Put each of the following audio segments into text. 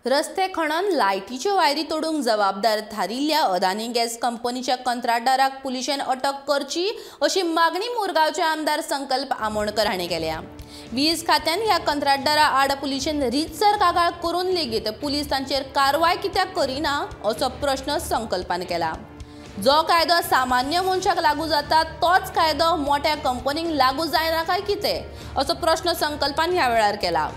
रस्ते खणून लायटीच्यो वायरी तोडूंक जबाबदार थारिल्ल्या अदानी गॅस कंपनीच्या कंत्राटदाराक पुलिशेन अटक करची अशी मागणी मुरगांवचे आमदार संकल्प आमोणकर हांणी केल्या। वीज खात्यान ह्या कंत्राटदारा आड पुलिशेन रीतसर कागाळ करून लेगीत पुलीस तांचेर कारवाय कित्याक करिना असो प्रश्न संकल्पान केला। जो कायदो सामान्य मनशाक लागू जाता तोच कायदो मोठ्या कंपनीक लागू जायना काय कितें असो प्रश्न संकल्पान ह्या वेळार केला।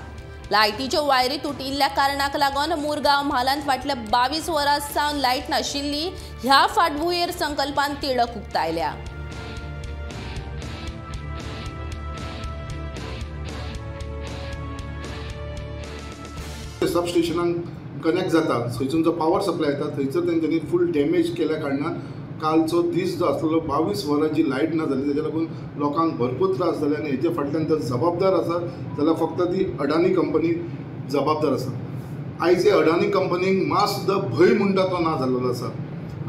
लायटीच्यो वायरी तुटिल्ल्या कारणाक लागून मुरगांव म्हालांत फाटल्या 22 वरां सावन लायट नाशिल्ली ह्या फाटभुंयेर संकल्पान तिडक उक्तायल्या। सबस्टेशनाक कनेक्ट जाता थंयसून जो पावर सप्लाय येता थंयसर तेंच्यांनी फूल डॅमेज केल्या कारणान कालचो दीस जो आसलो 22 वरां जी लायट ना जाली तेच्या लागून लोकांक भरपूर त्रास जाले आनी हेजे फाटल्यान जर जबाबदार आसा जाल्यार फक्त ती अडानी कंपनी जबाबदार आसा। आयज हे अडानी कंपनीक मात सुद्दां भंय म्हणटा तो ना जाल्लो आसा।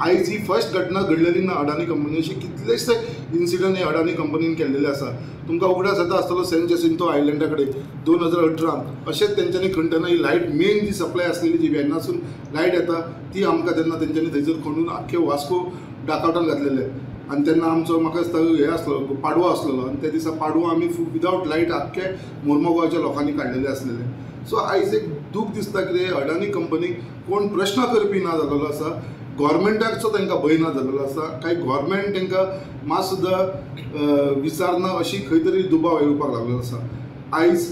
आयज ही फर्स्ट घटना घडलेली ना अडानी कंपनी, अशी कितलेशे इन्सिडंट हे अडानी कंपनीन केल्लेले आसा। तुमकां उगडास येता आसतलो सॅन जॅसिंतो आयलँडा कडेन 2018 अशेंच तेंच्यांनी खणटना ही लायट मेन जी सप्लाय आसलेली जी वेर्नासून लायट येता ती आमकां तेन्ना तेंच्यांनी थंयसर खणून आख्खे वास्को डाकआउटान घातलेले आनी तेन्ना आमचो म्हाका दिसता हे आसलो पाडवो आसलेलो आनी त्या दिसा पाडवो आमी विदावट लायट आख्खे मोर्मुगांवच्या लोकांनी काडलेले आसलेले। सो आयज एक दूख दिसता कितें अडानी कंपनीक कोण प्रश्न करपी ना जाल्लो आसा, गव्हर्मेंटाचो तांकां भंय ना जाल्लो आसा, काय गव्हर्मेंट तांकां मात सुद्दां विचारना अशी खंय तरी दुबाव येवपाक लागलेलो आसा। आयज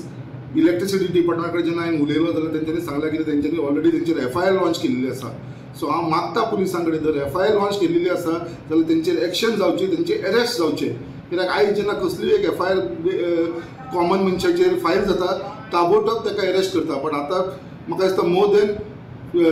इलेक्ट्रिसिटी डिपार्टमेंटा कडेन जेन्ना हांवें उलयलो जाल्यार तेंच्यांनी सांगलें की तेंच्यांनी ऑलरेडी तेंचेर FIR लॉन्च केल्ली आसा। सो हांव मागता पुलिसां कडेन जर FIR लॉन्च केल्ली आसा जाल्यार तेंचेर एक्शन जावची, तेंचे अरेस्ट जावचे। कित्याक आयज जेन्ना कसलीय एक FIR कॉमन मनशाचेर फायल जाता ताबडतोब ताका अरेस्ट करता, पण आतां म्हाका दिसता मोर देन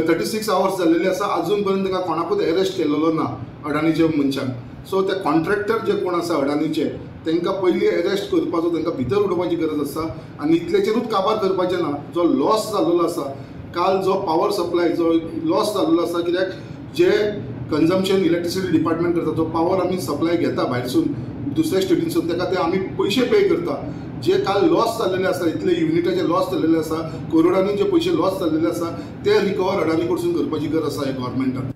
36 आवर्स जाल्लेले आसा, अजून पर्यंत ताका कोणाकूच अरेस्ट केल्लो ना अडानीच्या मनशांक। सो ते कॉन्ट्रॅक्टर जे कोण आसा अडानीचे तांकां पयलीं अरेस्ट करपाचो, तांकां भितर उडोवपाची गरज आसा आनी इतलेचेरूच काबार करपाचें ना। जो लॉस जाल्लो आसा काल, जो पावर सप्लाय जो लॉस जाल्लो आसा, कित्याक जे कन्जम्पशन इलेक्ट्रिसिटी डिपार्टमेंट करता, जो पावर आमी सप्लाय घेता भायरसून दुसऱ्या स्टेटीनसून ताका ते आमी पयशे पे करता, जे काल लॉस जाल्लेले आसा, इतले युनिटाचे लॉस जाल्लेले आसा, करोडांनी जे पयशे लॉस जाल्लेले आसा ते रिकवर अडानी कडसून करपाची गरज आसा ह्या गव्हर्मेंटान।